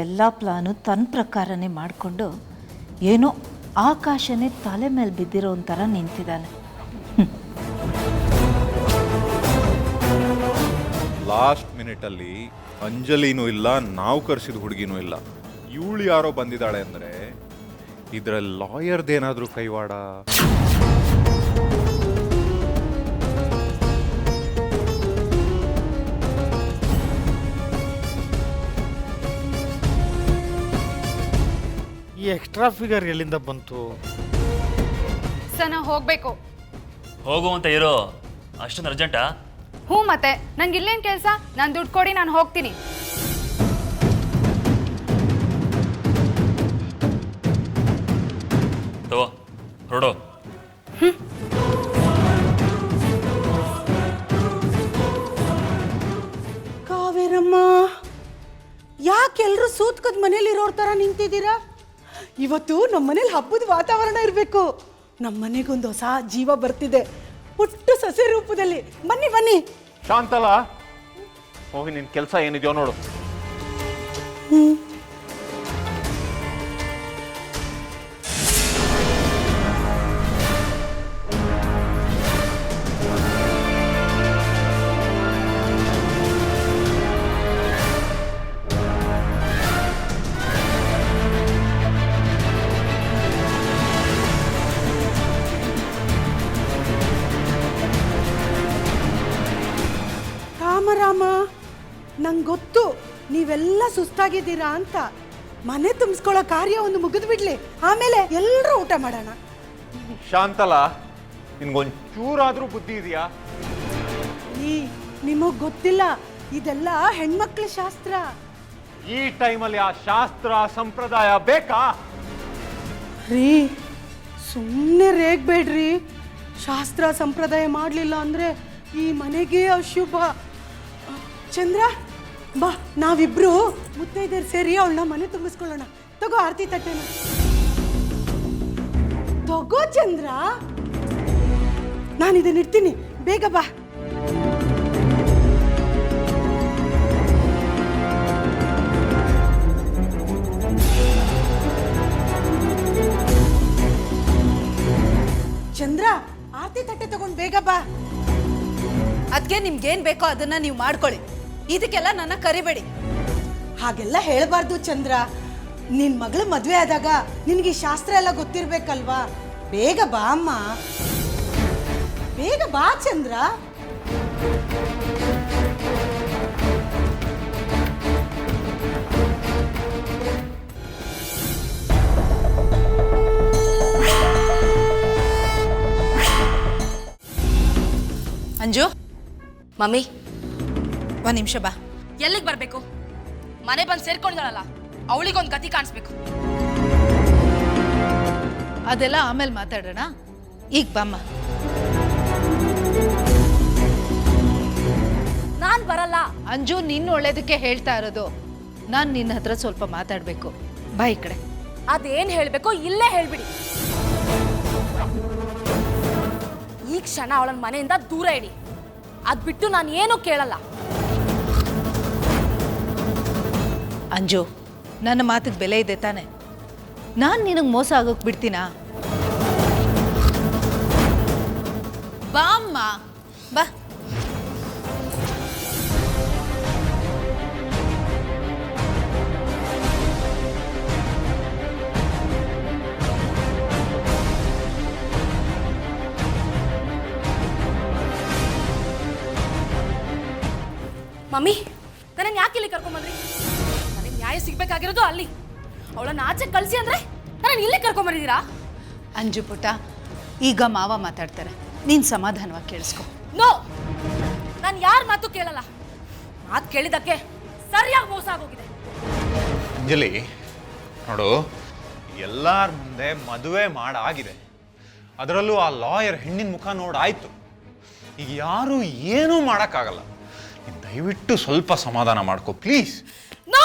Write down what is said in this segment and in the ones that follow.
ಎಲ್ಲ ಪ್ಲಾನು ತನ್ನ ಪ್ರಕಾರನೇ ಮಾಡಿಕೊಂಡು ಏನೋ ಆಕಾಶನೇ ತಲೆ ಮೇಲೆ ಬಿದ್ದಿರೋ ಒಂಥರ ನಿಂತಿದ್ದಾನೆ. ಲಾಸ್ಟ್ ಮಿನಿಟಲ್ಲಿ ಅಂಜಲಿನೂ ಇಲ್ಲ, ನಾವು ಕರೆಸಿದ ಹುಡುಗಿನೂ ಇಲ್ಲ. ಇವಳು ಯಾರೋ ಬಂದಿದ್ದಾಳೆ ಅಂದರೆ ಇದರಲ್ಲಿ ಲಾಯರ್ದೇನಾದರೂ ಕೈವಾಡ. ಈ ಎಕ್ಸ್ಟ್ರಾ ಫಿಗರ್ ಎಲ್ಲಿಂದ ಬಂತು? ಸರ್ ನಾವು ಹೋಗಬೇಕು. ಹೋಗುವಂತ ಇರೋ ಅಷ್ಟೊಂದು ಅರ್ಜೆಂಟಾ? ಹ್ಞೂ ಮತ್ತೆ ನಂಗೆ ಇಲ್ಲೇನು ಕೆಲಸ? ನಾನು ದುಡ್ಡು ಕೊಡಿ, ನಾನು ಹೋಗ್ತೀನಿ. ತಗೋ ಹೊರಡು. ಕಾವೇರಮ್ಮ, ಯಾಕೆಲ್ಲರೂ ಸೂತ್ಕದ ಮನೇಲಿ ಇರೋರ್ ಥರ ನಿಂತಿದ್ದೀರಾ? ಇವತ್ತು ನಮ್ಮ ಮನೇಲಿ ಹಬ್ಬದ ವಾತಾವರಣ ಇರಬೇಕು. ನಮ್ಮ ಮನೆಗೊಂದು ಹೊಸ ಜೀವ ಬರ್ತಿದೆ, ಪುಟ್ಟ ಸಸ್ಯ ರೂಪದಲ್ಲಿ. ಬನ್ನಿ ಬನ್ನಿ. ಶಾಂತಲಾ, ಹೋಗಿ ನಿನ್ನ ಕೆಲಸ ಏನಿದೆಯೋ ನೋಡು. ರಾಮ, ನಂಗೆ ಗೊತ್ತು ನೀವೆಲ್ಲ ಸುಸ್ತಾಗಿದ್ದೀರಾ ಅಂತ. ಮನೆ ತುಂಬಿಸ್ಕೊಳ್ಳೋ ಕಾರ್ಯ ಒಂದು ಮುಗಿದು ಬಿಡ್ಲಿ, ಆಮೇಲೆ ಎಲ್ಲರೂ ಊಟ ಮಾಡೋಣ. ಶಾಂತಲಾ, ನಿನ್ಗೊಂಚೂರಾದ್ರೂ ಬುದ್ಧಿ ಇದೆಯಾ? ನಿಮಗ್ ಗೊತ್ತಿಲ್ಲ, ಇದೆಲ್ಲ ಹೆಣ್ಮಕ್ಳ ಶಾಸ್ತ್ರ. ಈ ಟೈಮಲ್ಲಿ ಆ ಶಾಸ್ತ್ರ ಸಂಪ್ರದಾಯ ಬೇಕಾ? ರೀ, ಸುಮ್ಮನೆ ರೇಗ್ಬೇಡ್ರಿ. ಶಾಸ್ತ್ರ ಸಂಪ್ರದಾಯ ಮಾಡಲಿಲ್ಲ ಅಂದ್ರೆ ಈ ಮನೆಗೆ ಅಶುಭ. ಚಂದ್ರ ಬಾ, ನಾವಿಬ್ರು ಮುತ್ತೈದೆಯರು ಸೇರಿ ಅವಳನ್ನ ಮನೆ ತುಂಬಿಸ್ಕೊಳ್ಳೋಣ. ತಗೋ ಆರತಿ ತಟ್ಟೆನ ತಗೋ ಚಂದ್ರ, ನಾನು ಇದನ್ನ ಇಡ್ತೀನಿ, ಬೇಗ ಬಾ. ಚಂದ್ರ, ಆರತಿ ತಟ್ಟೆ ತಗೊಂಡು ಬೇಗ ಬಾ. ಅದಕ್ಕೆ ನಿಮ್ಗೇನ್ ಬೇಕೋ ಅದನ್ನ ನೀವು ಮಾಡ್ಕೊಳ್ಳಿ, ಇದಕ್ಕೆಲ್ಲ ನನ್ನ ಕರಿಬೇಡಿ. ಹಾಗೆಲ್ಲ ಹೇಳಬಾರ್ದು ಚಂದ್ರ. ನಿನ್ ಮಗಳ ಮದ್ವೆ ಆದಾಗ ನಿನ್ಗೆ ಶಾಸ್ತ್ರ ಎಲ್ಲ ಗೊತ್ತಿರ್ಬೇಕಲ್ವಾ? ಬೇಗ ಬಾ ಅಮ್ಮ, ಬೇಗ ಬಾ ಚಂದ್ರ. ಅಂಜು, ಮಮ್ಮಿ ಒಂದ್ ನಿಮಿಷ ಬಾ. ಎಲ್ಲಿಗೆ ಬರಬೇಕು? ಮನೆ ಬಂದು ಸೇರ್ಕೊಂಡಿದ್ದಾಳಲ್ಲ, ಅವಳಿಗೊಂದು ಗತಿ ಕಾಣಿಸ್ಬೇಕು. ಅದೆಲ್ಲ ಆಮೇಲೆ ಮಾತಾಡೋಣ, ಈಗ ಬಾಮ್ಮ. ನಾನ್ ಬರಲ್ಲ. ಅಂಜು, ನಿನ್ನ ಒಳ್ಳೇದಕ್ಕೆ ಹೇಳ್ತಾ ಇರೋದು. ನಾನು ನಿನ್ನ ಹತ್ರ ಸ್ವಲ್ಪ ಮಾತಾಡಬೇಕು. ಬಾ ಈ ಕಡೆ. ಅದೇನ್ ಹೇಳ್ಬೇಕು ಇಲ್ಲೇ ಹೇಳ್ಬಿಡಿ. ಈ ಕ್ಷಣ ಅವಳನ್ನ ಮನೆಯಿಂದ ದೂರ ಇಡಿ. ಅದ್ ಬಿಟ್ಟು ನಾನು ಏನೂ ಕೇಳಲ್ಲ. ಅಂಜು, ನನ್ನ ಮಾತಿಗೆ ಬೆಲೆ ಇದೆ ತಾನೆ? ನಾನು ನಿನಗೆ ಮೋಸ ಆಗೋಕ್ ಬಿಡ್ತೀನಾ? ಬಾ ಅಮ್ಮ, ಬಾ. ಮಮ್ಮಿ, ನನ್ನ ಯಾಕೆ ಇಲ್ಲಿ ಕರ್ಕೊಂಬಂದ್ರಿ? ನನಗೆ ನ್ಯಾಯ ಸಿಗ್ಬೇಕಾಗಿರೋದು ಅಲ್ಲಿ. ಅವಳನ್ನ ಆಚೆ ಕಳಿಸಿ ಅಂದ್ರೆ ನನ್ನ ಇಲ್ಲೇ ಕರ್ಕೊಂಬಂದಿದ್ದೀರಾ? ಅಂಜು ಪುಟ್ಟ, ಈಗ ಮಾವ ಮಾತಾಡ್ತಾರೆ, ನೀನು ಸಮಾಧಾನವಾಗಿ ಕೇಳಿಸ್ಕೊ. ನೋ, ನಾನು ಯಾರ ಮಾತು ಕೇಳಲ್ಲ. ಮಾತು ಕೇಳಿದಕ್ಕೆ ಸರಿಯಾಗಿ ಮೋಸ ಆಗೋಗಿದೆ. ಅಂಜಲಿ ನೋಡು, ಎಲ್ಲರ ಮುಂದೆ ಮದುವೆ ಮಾಡಾಗಿದೆ, ಅದರಲ್ಲೂ ಆ ಲಾಯರ್ ಹೆಣ್ಣಿನ ಮುಖ ನೋಡಾಯ್ತು. ಈಗ ಯಾರು ಏನೂ ಮಾಡೋಕ್ಕಾಗಲ್ಲ. ದಯವಿಟ್ಟು ಸ್ವಲ್ಪ ಸಮಾಧಾನ ಮಾಡ್ಕೋ ಪ್ಲೀಸ್. ನೋ,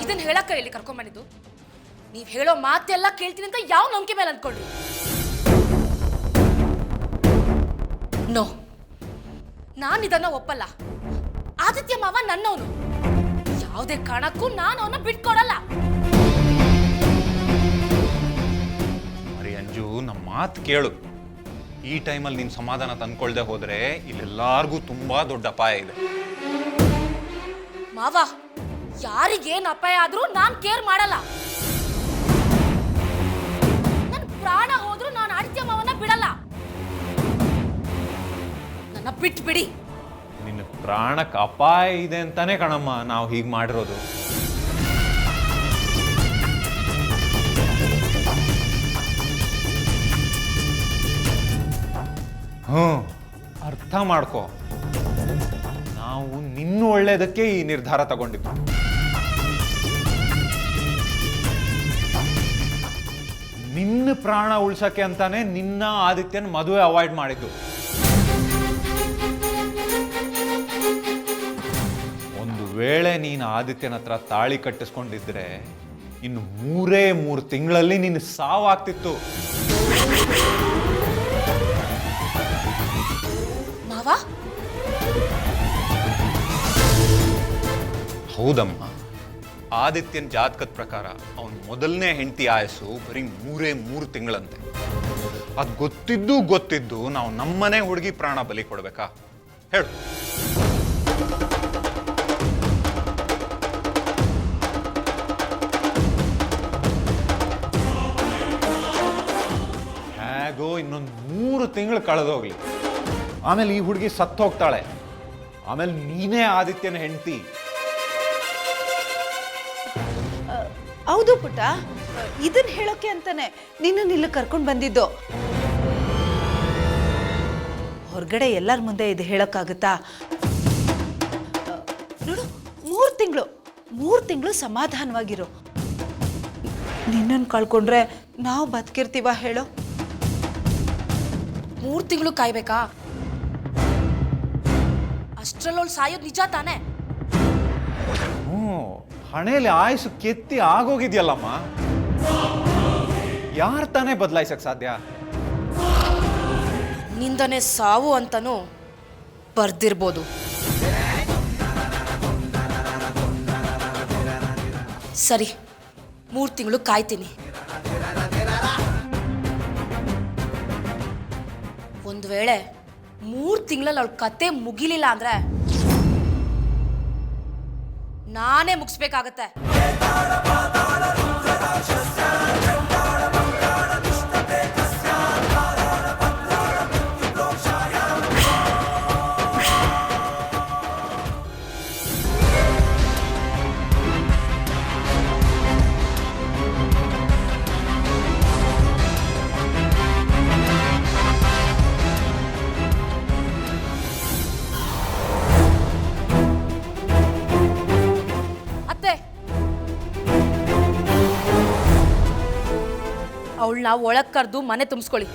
ಇದನ್ನ ಹೇಳಕ್ಕ ಇಲ್ಲಿ ಕರ್ಕೊಂಡ್ಬಂದಿದ್ದು? ನೀವ್ ಹೇಳೋ ಮಾತೆಲ್ಲ ಕೇಳ್ತೀನಿ ಅಂತ ಯಾವ ನಂಬಿಕೆ ಮೇಲೆ ಅಂದ್ಕೊಂಡ್ರಿ? ನೋ, ನಾನು ಇದನ್ನ ಒಪ್ಪಲ್ಲ. ಆದಿತ್ಯ ಮಾವ ನನ್ನವನು. ಯಾವುದೇ ಕಾರಣಕ್ಕೂ ನಾನು ಅವನ್ನ ಬಿಟ್ಕೊಡಲ್ಲ. ಮರಿ ಅಂಜು, ನಮ್ಮ ಮಾತು ಕೇಳು. ಈ ಟೈಮಲ್ಲಿ ನೀನು ಸಮಾಧಾನ ತಂದ್ಕೊಳ್ದೆ ಹೋದ್ರೆ ಇಲ್ಲೆಲ್ಲಾರ್ಗೂ ತುಂಬಾ ದೊಡ್ಡ ಅಪಾಯ ಇದೆ. ಮಾವ, ಯಾರಿಗೇನ್ ಅಪಾಯ ಆದ್ರೂ ನಾನ್ ಕೇರ್ ಮಾಡಲ್ಲ. ನನ್ ಪ್ರಾಣ ಹೋದ್ರೂ ನಾನು ಆದಿತ್ಯ ಮಾವನ್ನ ಬಿಡಲ್ಲ. ನನ್ನ ಬಿಟ್ಬಿಡಿ. ನಿನ್ನ ಪ್ರಾಣಕ್ಕೆ ಅಪಾಯ ಇದೆ ಅಂತಾನೆ ಕಣಮ್ಮ ನಾವು ಹೀಗೆ ಮಾಡಿರೋದು. ಅರ್ಥ ಮಾಡ್ಕೋ, ನಾವು ನಿನ್ನ ಒಳ್ಳೇದಕ್ಕೆ ಈ ನಿರ್ಧಾರ ತಗೊಂಡಿದ್ದು. ನಿನ್ನ ಪ್ರಾಣ ಉಳ್ಸಕ್ಕೆ ಅಂತಾನೆ ನಿನ್ನ ಆದಿತ್ಯನ ಮದುವೆ ಅವಾಯ್ಡ್ ಮಾಡಿದ್ದು. ಒಂದು ವೇಳೆ ನೀನು ಆದಿತ್ಯನ ಹತ್ರ ತಾಳಿ ಕಟ್ಟಿಸ್ಕೊಂಡಿದ್ರೆ ಇನ್ನು 3 ತಿಂಗಳಲ್ಲಿ ನಿನ್ನ ಸಾವಾಗ್ತಿತ್ತು. ಮಾವ, ಹೌದಮ್ಮ, ಆದಿತ್ಯನ ಜಾತಕದ ಪ್ರಕಾರ ಅವನ ಮೊದಲನೇ ಹೆಂಡತಿ ಆಯಸ್ಸು ಬರೀ 3 ತಿಂಗಳಂತೆ. ಅದು ಗೊತ್ತಿದ್ದು ನಾವು ನಮ್ಮನೆ ಹುಡುಗಿ ಪ್ರಾಣ ಬಲಿ ಕೊಡ್ಬೇಕಾ ಹೇಳು? ಹೇಗೋ ಇನ್ನೊಂದು 3 ತಿಂಗಳು ಕಳೆದೋಗ್ಲಿ, ಆಮೇಲೆ ಈ ಹುಡುಗಿ ಸತ್ತು ಹೋಗ್ತಾಳೆ. ಆಮೇಲೆ ನೀನೇ ಆದಿತ್ಯನ ಹೆಂಡತಿ. ಹೌದು ಪುಟ್ಟ, ಇದನ್ನ ಹೇಳೋಕೆ ಅಂತಾನೆ ನಿನ್ನನ್ನು ಇಲ್ಲಿ ಕರ್ಕೊಂಡು ಬಂದಿದ್ದು. ಹೊರಗಡೆ ಎಲ್ಲರ ಮುಂದೆ ಇದು ಹೇಳೋಕ್ಕಾಗುತ್ತಾ? ನೋಡು, 3 ತಿಂಗಳು ಸಮಾಧಾನವಾಗಿರು. ನಿನ್ನನ್ನು ಕಳ್ಕೊಂಡ್ರೆ ನಾವು ಬದುಕಿರ್ತೀವ ಹೇಳೋ? 3 ತಿಂಗಳು ಕಾಯ್ಬೇಕಾ? ಅಷ್ಟ್ರಲ್ಲೋಳು ಸಾಯೋದು ನಿಜ ತಾನೆ? ಹಣೆಯಲ್ಲಿ ಆಯಸ್ಸು ಕೆತ್ತಿ ಆಗೋಗಿದ್ಯಲ್ಲಮ್ಮ, ಯಾರು ತಾನೇ ಬದಲಾಯಿಸಕ್ ಸಾಧ್ಯ? ನಿಂದನೆ ಸಾವು ಅಂತನೂ ಬರ್ದಿರ್ಬೋದು. ಸರಿ, 3 ತಿಂಗಳು ಕಾಯ್ತೀನಿ. ಒಂದು ವೇಳೆ 3 ತಿಂಗಳಲ್ಲಿ ಅವಳ ಕತೆ ಮುಗಿಲಿಲ್ಲ ಅಂದ್ರೆ ನಾನೇ ಮುಗಿಸ್ಬೇಕಾಗತ್ತೆ. ಅವಳನ್ನ ಒಳಗ್ ಕರೆದು ಮನೆ ತುಂಬಿಸ್ಕೊಳ್ಳಿ.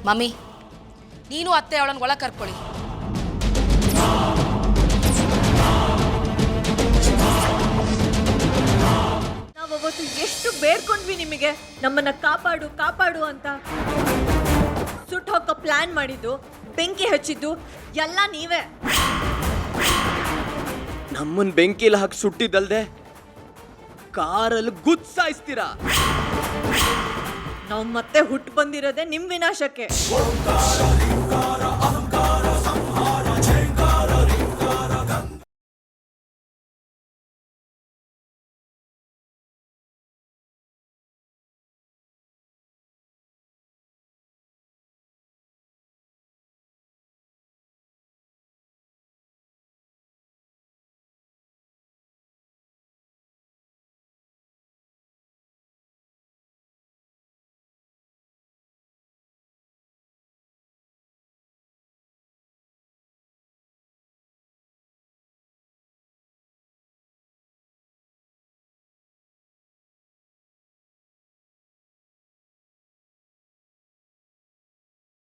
ಮಮ್ಮಿ, ನೀನು ಅತ್ತೆ ಅವಳನ್ನ ಒಳಗ್ ಕರ್ಕೊಳ್ಳಿ. ನಾವವತ್ತು ಎಷ್ಟು ಬೇಡ್ಕೊಂಡ್ವಿ ನಿಮಗೆ, ನಮ್ಮನ್ನ ಕಾಪಾಡು ಕಾಪಾಡು ಅಂತ. ಸುಟ್ಟು ಹೋಗೋ ಪ್ಲಾನ್ ಮಾಡಿದ್ದು, ಬೆಂಕಿ ಹಚ್ಚಿದ್ದು ಎಲ್ಲ ನೀವೇ. ನಮ್ಮನ್ ಬೆಂಕಿಲಿ ಹಾಕಿ ಸುಟ್ಟಿದ್ದಲ್ದೆ ಕಾರಲ್ಲಿ ಗುದ್ಸಾಯಿಸ್ತೀರಾ. ನಾವು ಮತ್ತೆ ಹುಟ್ಟು ಬಂದಿರೋದೇ ನಿಮ್ ವಿನಾಶಕ್ಕೆ.